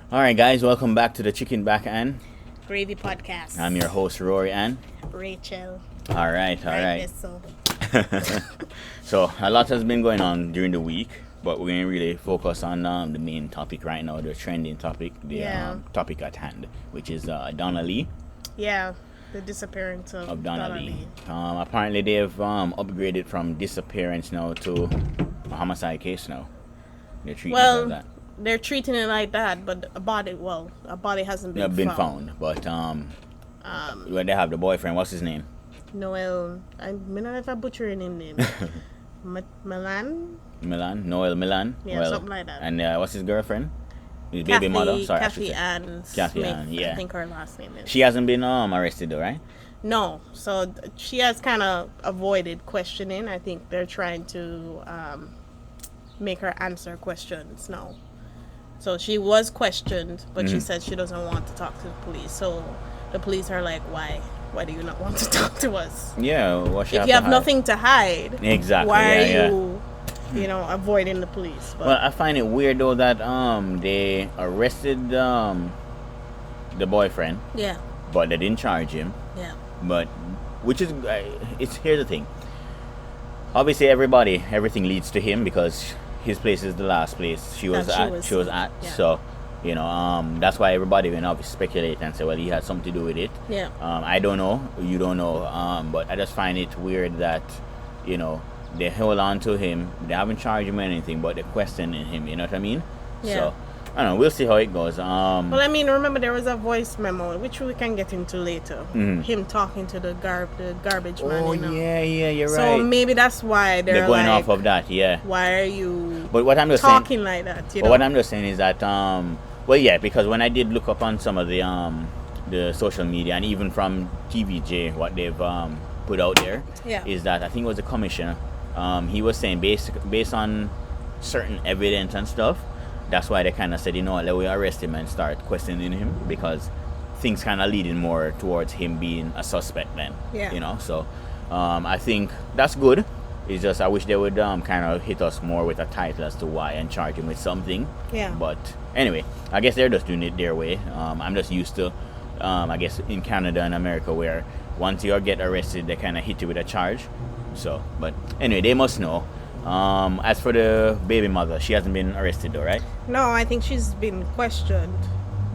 All right, guys, welcome back to the Chicken Back Ann. Gravy Podcast. I'm your host, Rory Ann. Rachel. All right. So. So a lot has been going on during the week, but we're gonna really focus on the main topic right now, the trending topic, the topic at hand, which is Donna-Lee. Yeah, the disappearance of Donna-Lee. Apparently, they've upgraded from disappearance now to a homicide case now. They're treating it like that. They're treating it like that, but a body hasn't been found. But when they have the boyfriend, what's his name? Noel. I don't know if I butcher his name. Milan. Noel Milan. Yeah, something like that. And what's his girlfriend? His baby mother. Sorry, Kathy Ann Smith. Yeah. I think her last name is. She hasn't been arrested though, right? No. So she has kind of avoided questioning. I think they're trying to make her answer questions now. So she was questioned, but she said she doesn't want to talk to the police. So the police are like, why? Why do you not want to talk to us? Yeah, what if you have nothing to hide, exactly. Why are you, avoiding the police? But well, I find it weird though that they arrested the boyfriend. Yeah. But they didn't charge him. Yeah. But here's the thing. Obviously, everything leads to him because his place is the last place she was at. Yeah. So, that's why everybody went off speculate and say, well, he had something to do with it. Yeah. I don't know. You don't know. But I just find it weird that, they hold on to him. They haven't charged him or anything, but they're questioning him. You know what I mean? Yeah. So, I don't know. We'll see how it goes. Well, I mean, remember there was a voice memo, which we can get into later. Him talking to the garbage man. Oh, yeah, you're right. So maybe that's why they're going off of that, yeah. Why are you but what I'm just talking like that? But what I'm just saying is that, because when I did look up on some of the social media and even from TVJ, what they've put out there, is that I think it was the commissioner. He was saying based on certain evidence and stuff, that's why they kind of said, let we arrest him and start questioning him because things kind of leading more towards him being a suspect then. Yeah. So I think that's good. It's just I wish they would kind of hit us more with a title as to why and charge him with something. Yeah. But anyway, I guess they're just doing it their way. I'm just used to, I guess, in Canada and America where once you get arrested, they kind of hit you with a charge. So, but anyway, they must know. As for the baby mother, she hasn't been arrested though, right? No, I think she's been questioned,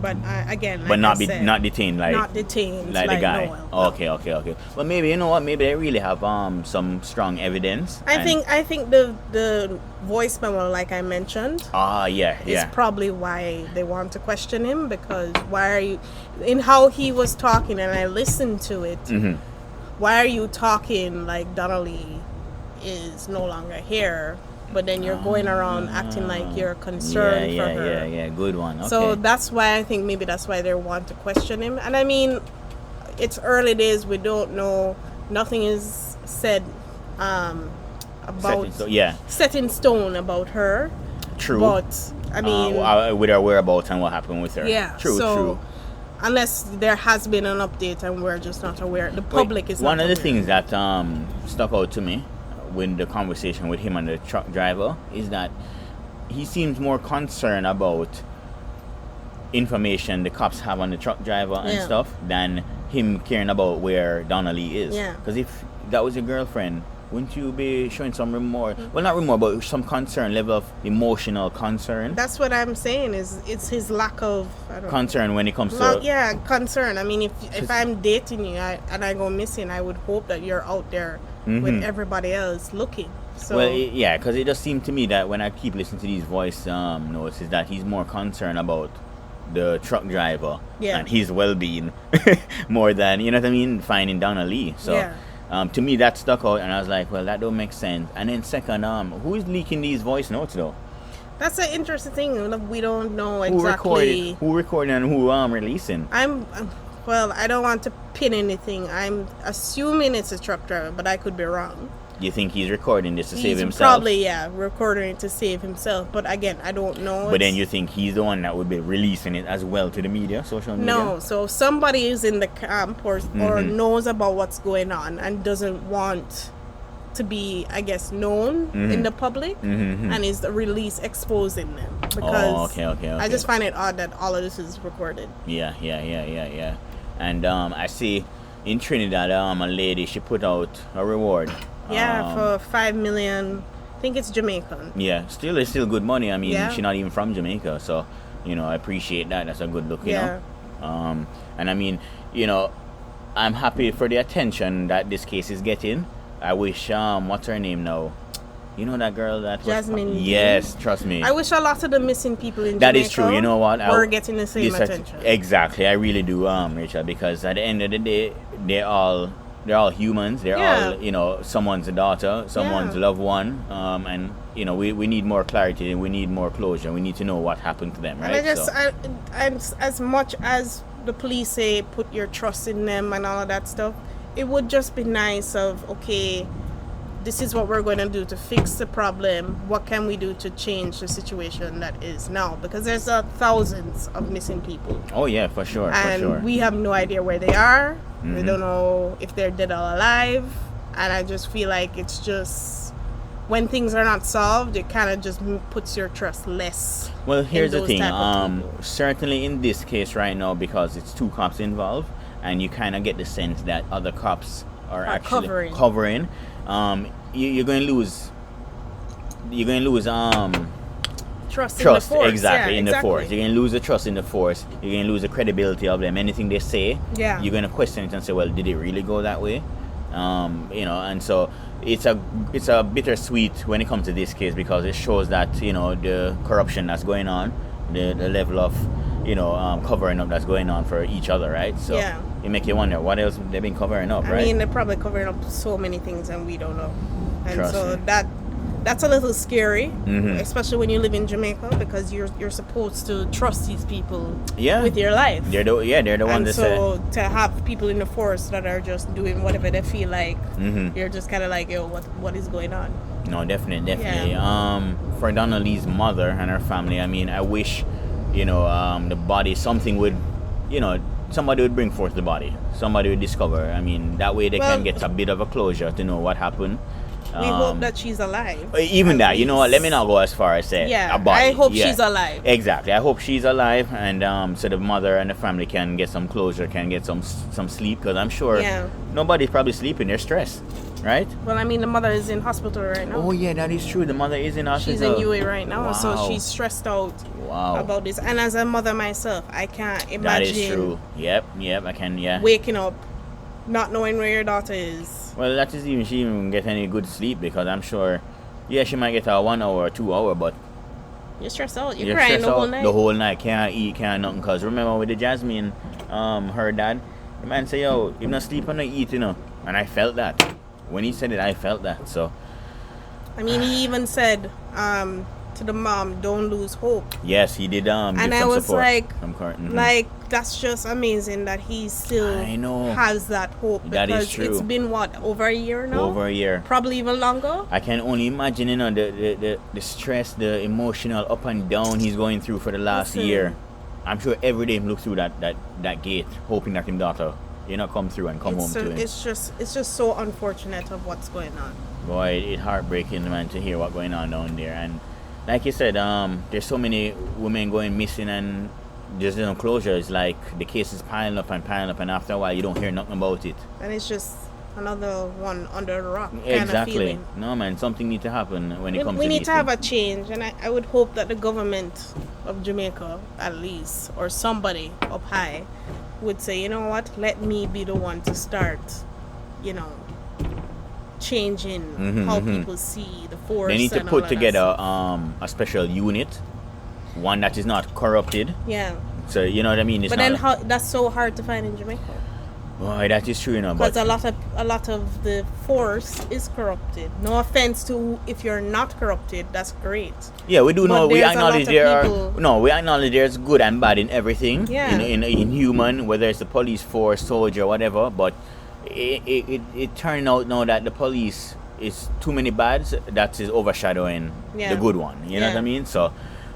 but not detained like the guy. Noel. Okay. Well, maybe you know what? Maybe they really have some strong evidence. I think the voice memo, like I mentioned. Is probably why they want to question him because why are you in how he was talking and I listened to it. Mm-hmm. Why are you talking like Donna-Lee is no longer here, but then you're going around acting like you're concerned for her. Yeah, good one. Okay. So that's why I think maybe that's why they want to question him. And I mean, it's early days. We don't know. Nothing is said about set in stone about her. True. But I mean, with her whereabouts and what happened with her. Yeah. True. Unless there has been an update and we're just not aware. The public is not aware. One of the things that stuck out to me when the conversation with him and the truck driver is that he seems more concerned about information the cops have on the truck driver and stuff than him caring about where Donna-Lee is. Yeah. Because if that was your girlfriend, wouldn't you be showing some remorse? Well, not remorse, but some concern, level of emotional concern. That's what I'm saying. It's his lack of concern when it comes to concern. I mean, if I'm dating you and I go missing, I would hope that you're out there with everybody else looking. So because it just seemed to me that when I keep listening to these voice notes, is that he's more concerned about the truck driver and his well-being more than finding Donna-Lee. So. To me, that stuck out, and I was like, well, that don't make sense. And then second, who is leaking these voice notes, though? That's an interesting thing. We don't know exactly who recording and who releasing. I don't want to pin anything. I'm assuming it's a truck driver, but I could be wrong. You think he's recording this to save himself? Probably, recording it to save himself. But again, I don't know. But then you think he's the one that would be releasing it as well to the media, social media? No, so somebody is in the camp or knows about what's going on and doesn't want to be, I guess, known in the public, and is the release exposing them, because I just find it odd that all of this is recorded. Yeah. And I see in Trinidad, a lady, she put out a reward. For 5 million. I think it's Jamaican. Yeah, it's still good money. I mean, she's not even from Jamaica, so I appreciate that. That's a good look, you know. And I mean, I'm happy for the attention that this case is getting. I wish, what's her name now? You know that girl that Jasmine. Yes, trust me. I wish a lot of the missing people in that Jamaica is true. You know what? We're getting the same attention. Exactly, I really do, Rachel. Because at the end of the day, they're all humans. They're all someone's daughter, someone's loved one. And we need more clarity. We need more closure. We need to know what happened to them, right? And I as much as the police say put your trust in them and all of that stuff, it would just be nice of, okay, this is what we're going to do to fix the problem. What can we do to change the situation that is now? Because there's thousands of missing people. Oh yeah, for sure. And we have no idea where they are. We don't know if they're dead or alive. And I just feel like it's just, when things are not solved, it kind of just puts your trust less. Well, here's the thing. Certainly in this case right now, because it's 2 cops involved, and you kind of get the sense that other cops are actually covering. You're going to lose. Trust in the force. Exactly, in the force. You're going to lose the trust in the force. You're going to lose the credibility of them. Anything they say, you're going to question it and say, well, did it really go that way? And so it's a bittersweet when it comes to this case, because it shows that the corruption that's going on, the level of covering up that's going on for each other, right? So it make you wonder what else they've been covering up, right? I mean, they're probably covering up so many things and we don't know. And Trust so me. that's a little scary, especially when you live in Jamaica, because you're supposed to trust these people with your life. They're the ones that so to have people in the force that are just doing whatever they feel like, you're just kind of like, yo, what is going on? No, definitely. For Donna-Lee's mother and her family, I mean, I wish the body, something would, somebody would bring forth the body. Somebody would discover. I mean, that way they can get a bit of a closure to know what happened. We hope that she's alive. Even that, you know what? Let me not go as far as say a body. I hope she's alive. Exactly. I hope she's alive, and so the mother and the family can get some closure, can get some sleep, because I'm sure nobody's probably sleeping. They're stressed, right? Well, I mean, the mother is in hospital right now. Oh yeah, that is true. The mother is in hospital. She's in UA right now, so she's stressed out about this. And as a mother myself, I can't imagine. That is true. Yep. I can. Yeah. Waking up, not knowing where your daughter is. Well, that is even she even get any good sleep, because I'm sure, she might get a 1 hour or 2 hour, but you're stressed out. You're crying the whole night. The whole night, can't eat, can't nothing. Because remember with the Jasmine, her dad, the man say, yo, you not sleep and not eat, and I felt that. When he said it, I felt that. So, I mean, he even said to the mom, don't lose hope. Yes, he did. And I was support. Like, that's just amazing that he still has that hope. That is true. It's been over a year now? Over a year. Probably even longer. I can only imagine, the stress, the emotional up and down he's going through for the last year. I'm sure every day he looks through that gate, hoping that his daughter, come through and come home to him. It's just so unfortunate of what's going on. Boy, it's heartbreaking, man, to hear what's going on down there. And like you said, there's so many women going missing, and there's no closure. It's like the case is piling up, and after a while you don't hear nothing about it. And it's just another one under the rock. Exactly. No, man, something needs to happen when it comes to we need to have a change, and I would hope that the government of Jamaica, at least, or somebody up high, would say, you know what, let me be the one to start, changing how people see the force. They need to put together a special unit, one that is not corrupted. Yeah. So you know what I mean. But then that's so hard to find in Jamaica. Boy, that is true, Because a lot of the force is corrupted. No offense to if you're not corrupted, that's great. Yeah, we do know. We acknowledge we acknowledge there's good and bad in everything. Yeah. In human, whether it's the police force, soldier, whatever. But it turned out now that the police is too many bads that is overshadowing the good one. You know what I mean? So,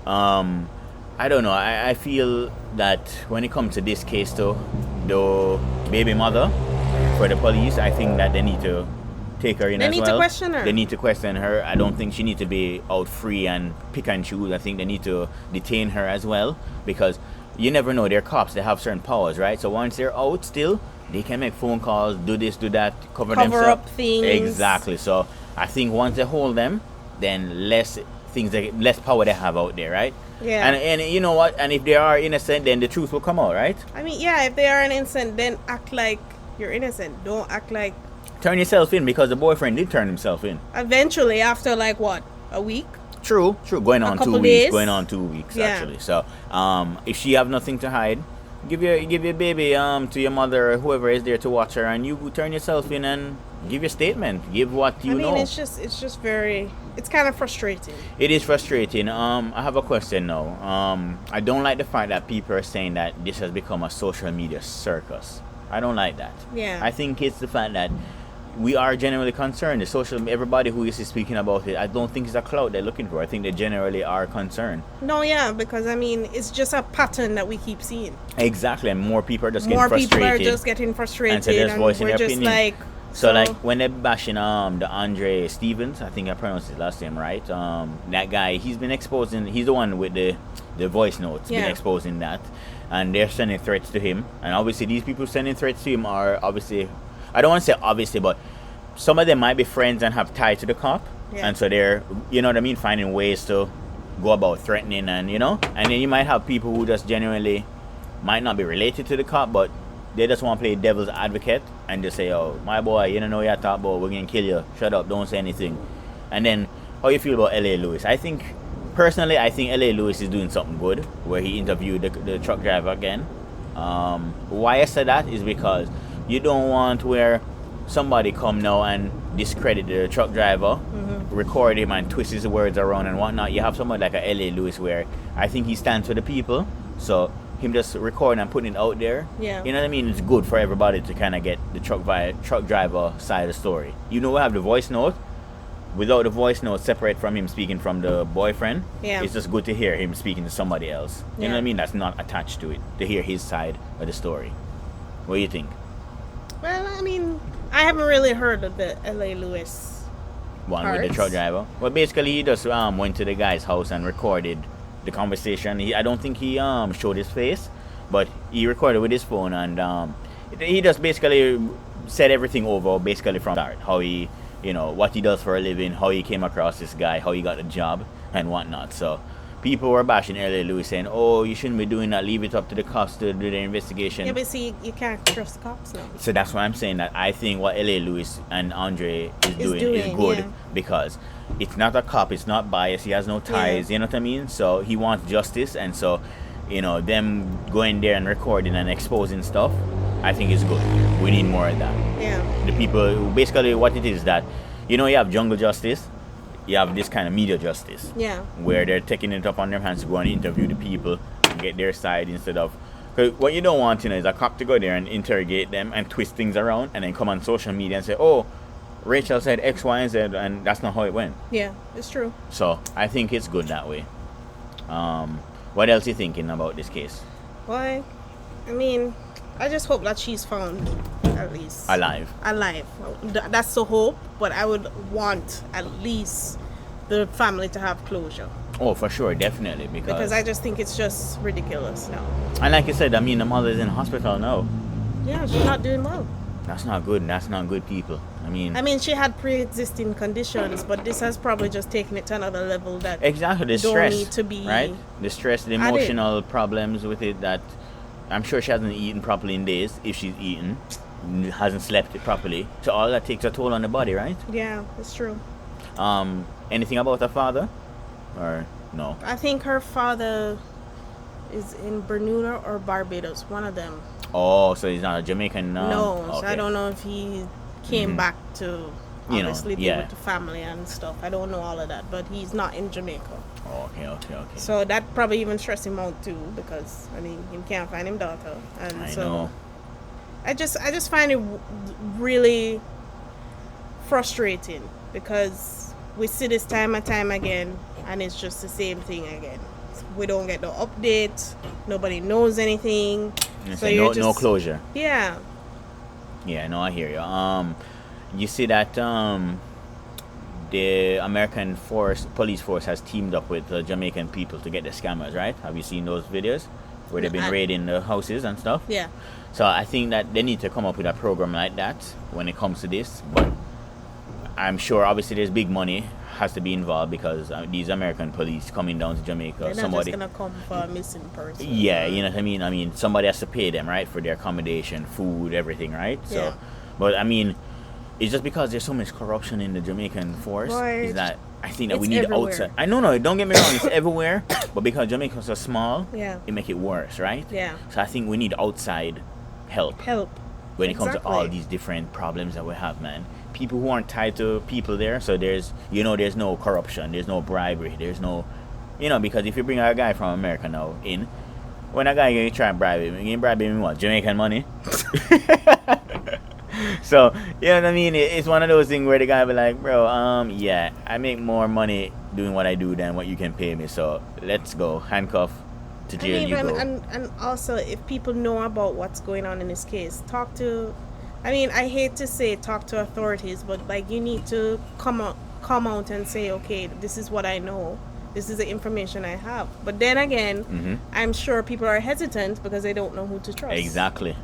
I don't know. I feel that when it comes to this case, though, the baby mother for the police, I think that they need to take her in they as well. They need to question her. They need to question her. I don't think she needs to be out free and pick and choose. I think they need to detain her as well, because you never know. They're cops. They have certain powers, right? So once they're out still, they can make phone calls, do this, do that, cover themselves up things. Exactly. So I think once they hold them, then less power they have out there, right? Yeah. And you know what? And if they are innocent, then the truth will come out, right? I mean, yeah, if they are innocent, then act like you're innocent. Don't act like... Turn yourself in, because the boyfriend did turn himself in. Eventually, after like what? A week? True. Going on 2 weeks. Days? Going on 2 weeks, actually. So, if she have nothing to hide, give your baby to your mother or whoever is there to watch her, and you turn yourself in and give your statement. Give what you know. I mean, it's just very... It's kind of frustrating. It is frustrating. I have a question now. I don't like the fact that people are saying that this has become a social media circus. I don't like that. Yeah. I think it's the fact that we are generally concerned. Everybody who is speaking about it, I don't think it's a clout they're looking for. I think they generally are concerned. No, yeah, because I mean, it's just a pattern that we keep seeing. Exactly, and more people are just getting frustrated. More people are just getting frustrated, and so they're just voicing their opinion. Like, so like when they're bashing the Andre Stevens, I think I pronounced his last name right. That guy, he's been exposing. He's the one with the voice notes. Been exposing that, and they're sending threats to him. And obviously, these people sending threats to him are obviously, I don't want to say obviously, but some of them might be friends and have ties to the cop, and so they're, you know what I mean, finding ways to go about threatening, and and then you might have people who just genuinely might not be related to the cop, but they just want to play devil's advocate and just say, oh, my boy, you don't know what you're talking about, we're going to kill you, shut up, don't say anything. And then, how you feel about L.A. Lewis? Personally, I think L.A. Lewis is doing something good, where he interviewed the truck driver again. Why I said that is because you don't want where somebody come now and discredit the truck driver, record him and twist his words around and whatnot. You have somebody like a L.A. Lewis, where I think he stands for the people, so him just recording and putting it out there, you know what I mean, it's good for everybody to kind of get the truck driver side of the story. We have the voice note. Without the voice note separate from him speaking from the boyfriend, it's just good to hear him speaking to somebody else, you know what I mean, that's not attached to it, to hear his side of the story. What do you think? Well, I mean, I haven't really heard of the L.A. Lewis one parts. With the truck driver. Well, basically he just went to the guy's house and recorded the conversation. I don't think he showed his face, but he recorded with his phone, and he just basically said everything over, basically from start. How he, what he does for a living, how he came across this guy, how he got a job, and whatnot. So people were bashing L.A. Lewis, saying, oh, you shouldn't be doing that, leave it up to the cops to do the investigation. Yeah, but see, you can't trust the cops now. So that's why I'm saying that I think what L.A. Lewis and Andre is doing is good, because it's not a cop, it's not biased, he has no ties, you know what I mean? So he wants justice, and so, them going there and recording and exposing stuff, I think is good. We need more of that. Yeah. The people, basically what it is that, you have jungle justice, you have this kind of media justice. Yeah. Where they're taking it up on their hands to go and interview the people and get their side instead of... Cause what you don't want, is a cop to go there and interrogate them and twist things around and then come on social media and say, oh, Rachel said X, Y, and Z, and that's not how it went. Yeah, it's true. So I think it's good that way. What else are you thinking about this case? Well, I mean, I just hope that she's found at least alive. That's the hope, but I would want at least the family to have closure. Oh, for sure, definitely, because I just think it's just ridiculous now. And like you said, I mean, the mother's in hospital now. Yeah, she's not doing well. That's not good. That's not good, people. I mean, she had pre-existing conditions, but this has probably just taken it to another level that exactly the don't stress need to be right. The stress, the emotional problems with it, that I'm sure she hasn't eaten properly in days. If she's eaten, hasn't slept it properly, so all that takes a toll on the body, right? Yeah, it's true. Anything about her father, or no? I think her father is in Bermuda or Barbados, one of them. Oh, so he's not a Jamaican? No, okay. So I don't know if he came back to obviously be with the family and stuff. I don't know all of that, but he's not in Jamaica. Oh, okay. So that probably even stressed him out too, because he can't find his daughter, and I know. I just find it really frustrating, because we see this time and time again, and it's just the same thing again. We don't get no update. Nobody knows anything. So no closure. Yeah. Yeah, no, I hear you. you see that the American police force has teamed up with Jamaican people to get the scammers, right? Have you seen those videos where they've been raiding the houses and stuff? Yeah. So I think that they need to come up with a program like that when it comes to this. But I'm sure obviously there's big money has to be involved because these American police coming down to Jamaica. They're not just gonna come for a missing person. Yeah, you know what I mean? I mean, somebody has to pay them, right? For their accommodation, food, everything, right? So, yeah. But I mean, it's just because there's so much corruption in the Jamaican force is that I think that we need outside. I know, don't get me wrong, it's everywhere, but because Jamaica is so small, it make it worse, right? Yeah. So I think we need outside help. When it comes to all these different problems that we have, man. People who aren't tied to people there, so there's no corruption, there's no bribery, there's no, because if you bring a guy from America now in, when a guy gonna try and bribe him, you bribe him what? Jamaican money? So, you know what I mean? It's one of those things where the guy be like, bro, yeah, I make more money doing what I do than what you can pay me, so let's go. Handcuff to jail, you go. And also, if people know about what's going on in this case, I hate to say talk to authorities, but like you need to come out and say, okay, this is what I know. This is the information I have. But then again, I'm sure people are hesitant because they don't know who to trust. Exactly.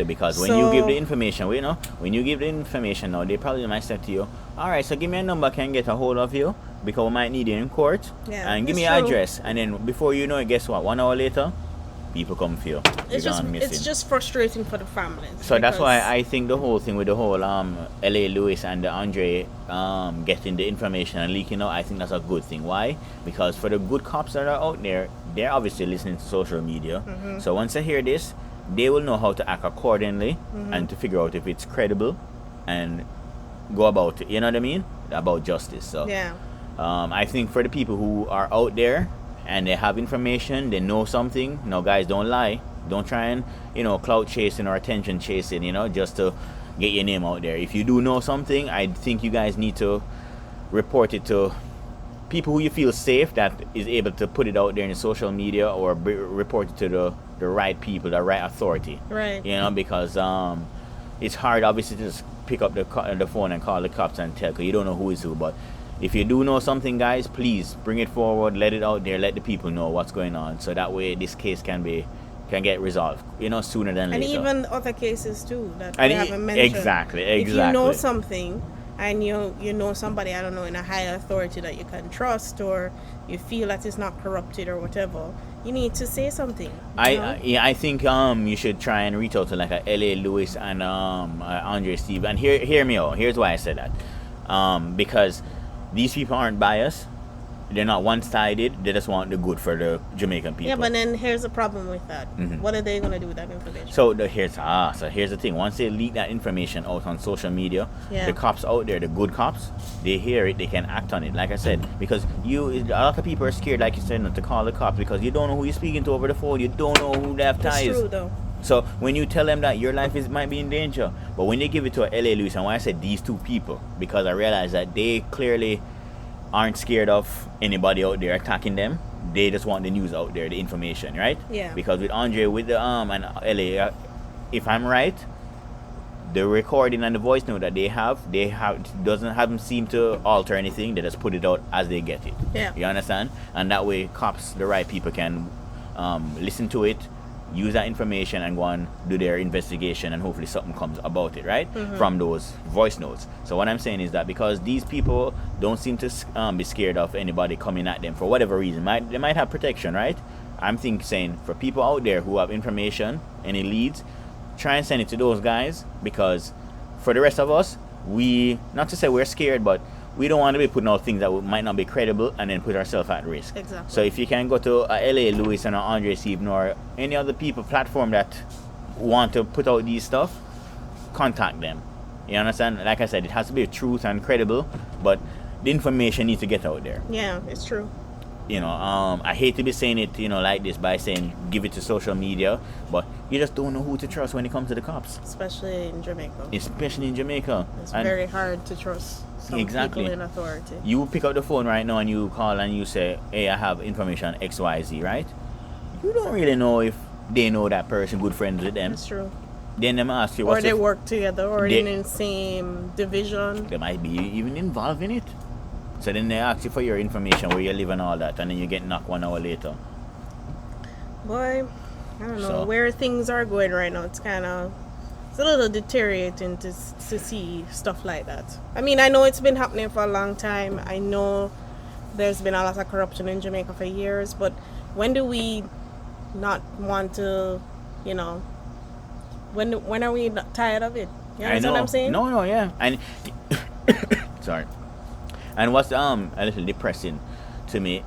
Because when you give the information, when you give the information now, they probably might say to you, all right, so give me a number, can get a hold of you because we might need you in court. Yeah, and give me your address. And then before you know it, guess what? 1 hour later, people come for you. It's just frustrating for the families. So that's why I think the whole thing with the whole L.A. Lewis and the Andre getting the information and leaking out, I think that's a good thing. Why? Because for the good cops that are out there, they're obviously listening to social media. So once they hear this, they will know how to act accordingly and to figure out if it's credible and go about it. You know what I mean? About justice. So yeah. I think for the people who are out there and they have information, they know something. No, guys, don't lie. Don't try and, clout chasing or attention chasing, just to get your name out there. If you do know something, I think you guys need to report it to people who you feel safe that is able to put it out there in social media or report it to the right people, the right authority. Right. Because it's hard, obviously, to just pick up the phone and call the cops and tell, because you don't know who is who. But if you do know something, guys, please bring it forward, let it out there, let the people know what's going on, so that way this case can get resolved, sooner than later. And even other cases too that we haven't mentioned. Exactly. If you know something and you know somebody, I don't know, in a higher authority that you can trust, or you feel that it's not corrupted or whatever, you need to say something. I think you should try and reach out to like a L.A. Lewis and Andre Steve. And hear me out. Here's why I said that. Because these people aren't biased. They're not one-sided. They just want the good for the Jamaican people. Yeah, but then here's the problem with that. What are they going to do with that information? So here's the thing. Once they leak that information out on social media, the cops out there, the good cops, they hear it, they can act on it. Like I said, because a lot of people are scared, like you said, not to call the cops because you don't know who you're speaking to over the phone. You don't know who they have ties. It's true, though. So when you tell them that your life might be in danger, but when they give it to a L.A. Lewis, and why I said these two people, because I realized that they clearly aren't scared of anybody out there attacking them. They just want the news out there, the information, right? Yeah. Because with Andre, with the and LA, if I'm right, the recording and the voice note that they have haven't seemed to alter anything. They just put it out as they get it. Yeah. You understand? And that way, cops, the right people, can listen to it, use that information, and go and do their investigation, and hopefully something comes about it, right? From those voice notes. So what I'm saying is that because these people don't seem to be scared of anybody coming at them for whatever reason, they might have protection, right? I'm saying for people out there who have information, any leads, try and send it to those guys, because for the rest of us, not to say we're scared, but we don't want to be putting out things that might not be credible and then put ourselves at risk. Exactly. So if you can go to L.A. Lewis and Andre Stephen or any other platform that want to put out these stuff, contact them. You understand? Like I said, it has to be truth and credible, but the information needs to get out there. Yeah, it's true. I hate to be saying it, like this by saying give it to social media, but you just don't know who to trust when it comes to the cops. Especially in Jamaica. It's very hard to trust some people in authority. You pick up the phone right now and you call and you say, hey, I have information on XYZ, right? You don't really know if they know that person, good friends with them. That's true. Then them ask you or they work together, or in the same division. They might be even involved in it. So then they ask you for your information, where you live and all that, and then you get knocked 1 hour later. Boy, I don't know where things are going right now. It's a little deteriorating to see stuff like that. I mean, I know it's been happening for a long time. I know there's been a lot of corruption in Jamaica for years, but when do we not want to, when are we not tired of it? You understand what I'm saying? No, yeah. And sorry. And what's a little depressing to me,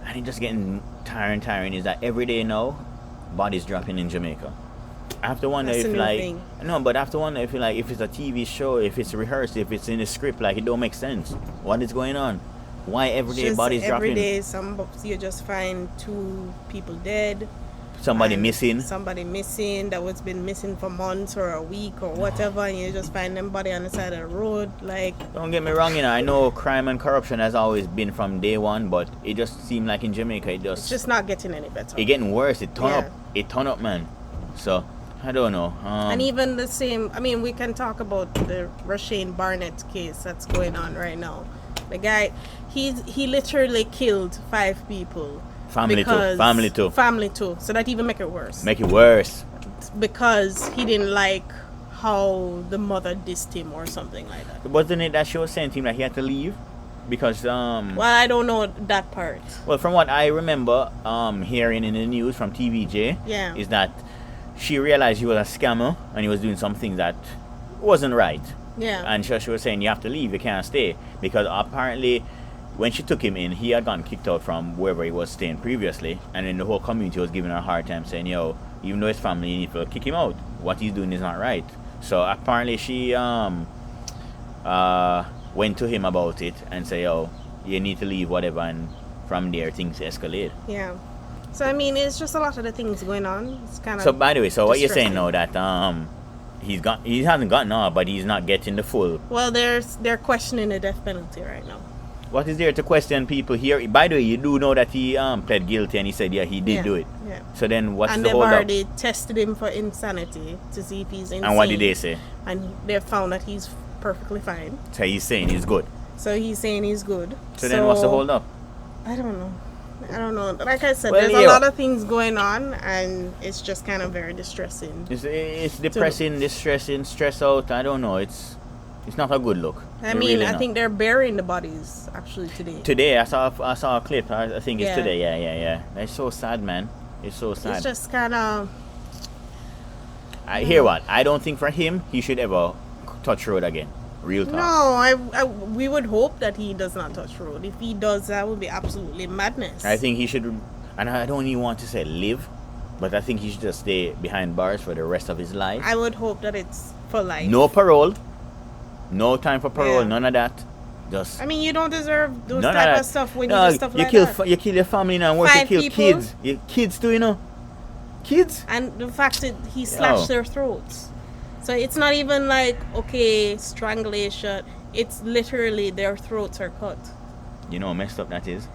and it's just getting tiring, is that every day now, bodies dropping in Jamaica. I have to wonder if if it's a TV show, if it's rehearsed, if it's in a script, it don't make sense. What is going on? Why everyday bodies dropping? Every day, you just find 2 people dead. Somebody missing that was been missing for months or a week or whatever, and you just find them body on the side of the road. Don't get me wrong, I know crime and corruption has always been from day one, but it just seemed like in Jamaica it's just not getting any better. It's getting worse. It turn up, man. So I don't know. And even the same, we can talk about the Rashane Barnett case that's going on right now. The guy, he literally killed 5 people. Family too. So that even make it worse. Because he didn't like how the mother dissed him or something like that. Wasn't it that she was saying to him that he had to leave? Because well, I don't know that part. Well, from what I remember hearing in the news from TVJ, is that she realized he was a scammer and he was doing something that wasn't right. Yeah. And she was saying, you have to leave, you can't stay. Because apparently when she took him in, he had gotten kicked out from wherever he was staying previously, and then the whole community was giving her a hard time, saying, even though his family, you need to kick him out. What he's doing is not right. So apparently she went to him about it and said, you need to leave, whatever, and from there things escalate. Yeah. So it's just a lot of the things going on. It's kind of. So by the way, what you're saying now that he hasn't gotten off, but he's not getting the full. Well, they're questioning the death penalty right now. What is there to question people here? By the way, you do know that he pled guilty and he said, he did do it. Yeah. So then what's the hold up? And they've already tested him for insanity to see if he's insane. And what did they say? And they found that he's perfectly fine. So he's saying he's good. So then what's the hold up? I don't know. Like I said, there's a lot of things going on, and it's just kind of very distressing. It's depressing, distressing, stress out. I don't know. It's not a good look. I think they're burying the bodies actually today. Today, I saw a clip. I think it's today. Yeah. It's so sad, man. It's so sad. It's just kind of. I hear what. I don't think for him he should ever touch road again. Real talk. No, we would hope that he does not touch road. If he does, that would be absolutely madness. I think he should, and I don't even want to say live, but I think he should just stay behind bars for the rest of his life. I would hope that it's for life. No parole. No time for parole, none of that. Just. You don't deserve those type of stuff when you do stuff like that. You kill your family now and worse, you kill kids. Kids too, Kids. And the fact that he slashed their throats. So it's not even strangulation. It's literally their throats are cut. You know how messed up that is?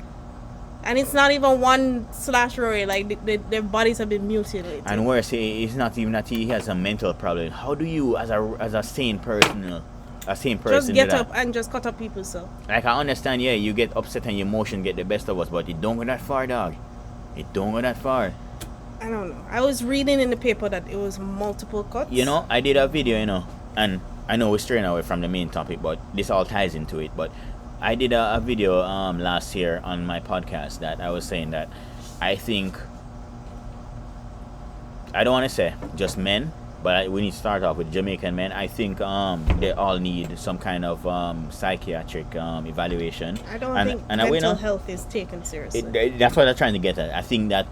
And it's not even one slash rory, their bodies have been mutilated. And worse, it's not even that he has a mental problem. How do you, as a sane person, just get up and just cut up people, so. I understand, you get upset and your emotion get the best of us, but it don't go that far, dog. It don't go that far. I don't know. I was reading in the paper that it was multiple cuts. I did a video, and I know we're straying away from the main topic, but this all ties into it. But I did a video last year on my podcast that I was saying that I think, I don't want to say just men, but we need to start off with Jamaican men. I think they all need some kind of psychiatric evaluation. I don't think mental health is taken seriously. That's what I'm trying to get at. I think that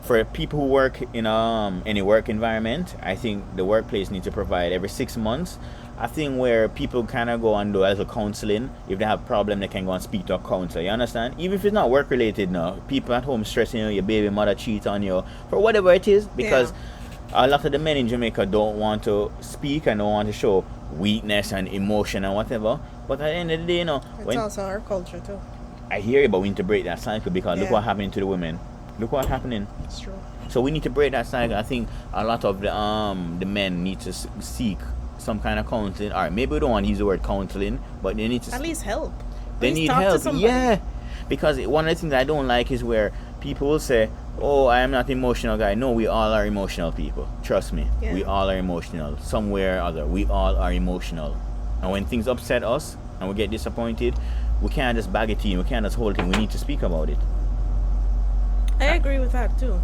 for people who work in any work environment, I think the workplace needs to provide every 6 months a thing where people kind of go and do a little counseling. If they have a problem, they can go and speak to a counselor. You understand? Even if it's not work related now, people at home stressing you, your baby mother cheats on you, for whatever it is, because a lot of the men in Jamaica don't want to speak and don't want to show weakness and emotion and whatever. But at the end of the day, it's also our culture too. I hear you, but we need to break that cycle, because look what happened to the women Look what's happening. It's true. So we need to break that cycle. I think a lot of the men need to seek some kind of counseling. Or maybe we don't want to use the word counseling, but they need to at least help. They need help. Yeah. Because one of the things I don't like is where people will say, oh, I am not an emotional guy. No, we all are emotional people. Trust me. Yeah. We all are emotional. Somewhere or other, we all are emotional. And when things upset us and we get disappointed, we can't just bag it in. We can't just hold it in. We need to speak about it. I agree with that too.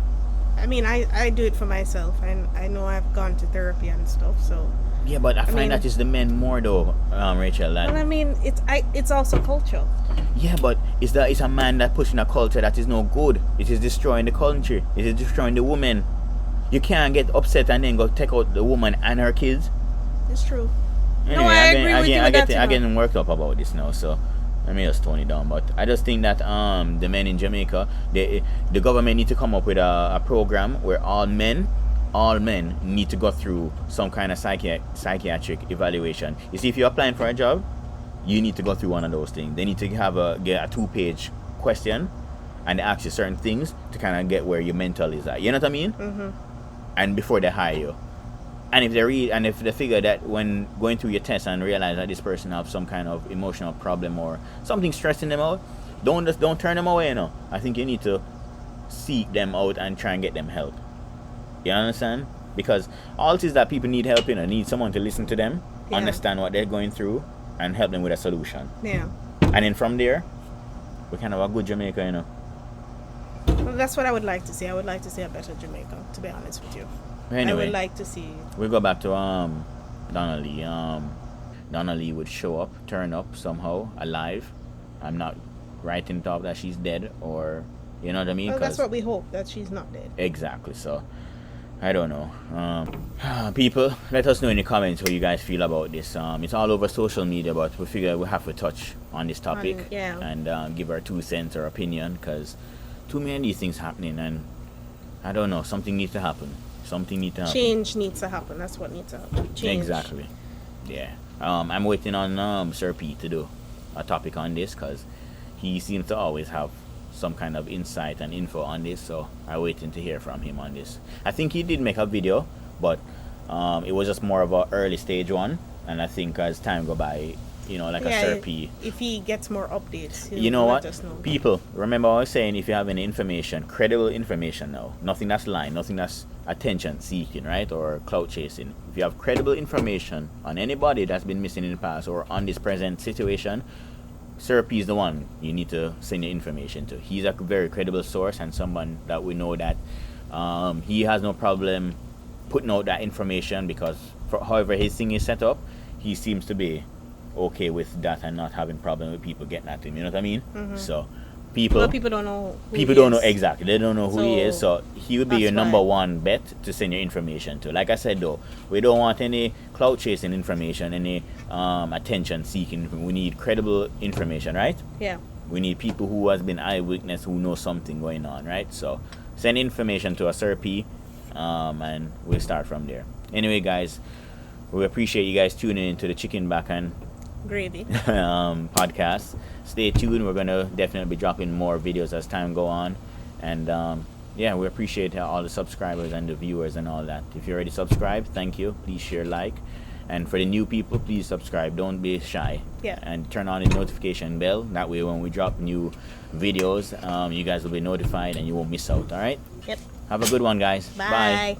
I mean, I do it for myself, and I know I've gone to therapy and stuff, so... Yeah, but I find that it's the men more though, Rachel. Well, I mean, it's also culture. Yeah, but it's a man that pushing a culture that is no good. It is destroying the country. It is destroying the woman. You can't get upset and then go take out the woman and her kids. It's true. Anyway, no, I agree with you with that too. I'm getting worked up about this now, so let me just tone it down. But I just think that the men in Jamaica, the government need to come up with a program where all men need to go through some kind of psychiatric evaluation. You see, if you're applying for a job, you need to go through one of those things. They need to get a 2-page question and ask you certain things to kind of get where your mental is at. You know what I mean? Mm-hmm. And before they hire you. And if they figure that when going through your test and realize that this person has some kind of emotional problem or something stressing them out, don't turn them away, I think you need to seek them out and try and get them help. You understand? Because all it is that people need help, need someone to listen to them, understand what they're going through, and help them with a solution. Yeah. And then from there, we can have a good Jamaica, Well, that's what I would like to see. I would like to see a better Jamaica, to be honest with you. Anyway, I would like to see... We'll go back to Donna-Lee. Donna-Lee would show up, turn up somehow, alive. I'm not writing it off that she's dead or... You know what I mean? Well, that's what we hope, that she's not dead. Exactly, so... I don't know. People, let us know in the comments how you guys feel about this. It's all over social media, but we figure we have to touch on this topic and give our 2 cents or opinion, because too many of these things happening, and I don't know, something needs to happen. Change needs to happen. That's what needs to happen. Change. Exactly. Yeah. I'm waiting on Sir P to do a topic on this, because he seems to always have some kind of insight and info on this, so I'm waiting to hear from him on this. I think he did make a video, but it was just more of an early stage one, and I think as time go by, like a Sir P, if he gets more updates, you know what, people, remember I was saying, if you have any information, credible information now, nothing that's lying, nothing that's attention seeking, right, or clout chasing. If you have credible information on anybody that's been missing in the past or on this present situation, Sir P is the one you need to send your information to. He's a very credible source and someone that we know that he has no problem putting out that information, because however his thing is set up, he seems to be okay with that and not having problem with people getting at him. You know what I mean? Mm-hmm. So people don't know who people don't know exactly. They don't know who he is. So he would be your number one bet to send your information to. Like I said though, we don't want any clout chasing information, any attention seeking. We need credible information, right? Yeah. We need people who has been eyewitness, who know something going on, right? So send information to a Sir P, and we'll start from there. Anyway, guys, we appreciate you guys tuning into the Chicken Back and Gravy podcast. Stay tuned. We're gonna definitely be dropping more videos as time go on, and we appreciate all the subscribers and the viewers and all that. If you already subscribed, thank you. Please share, like, and for the new people, please subscribe. Don't be shy. Yeah. And turn on the notification bell. That way, when we drop new videos, you guys will be notified and you won't miss out. All right. Yep. Have a good one, guys. Bye. Bye.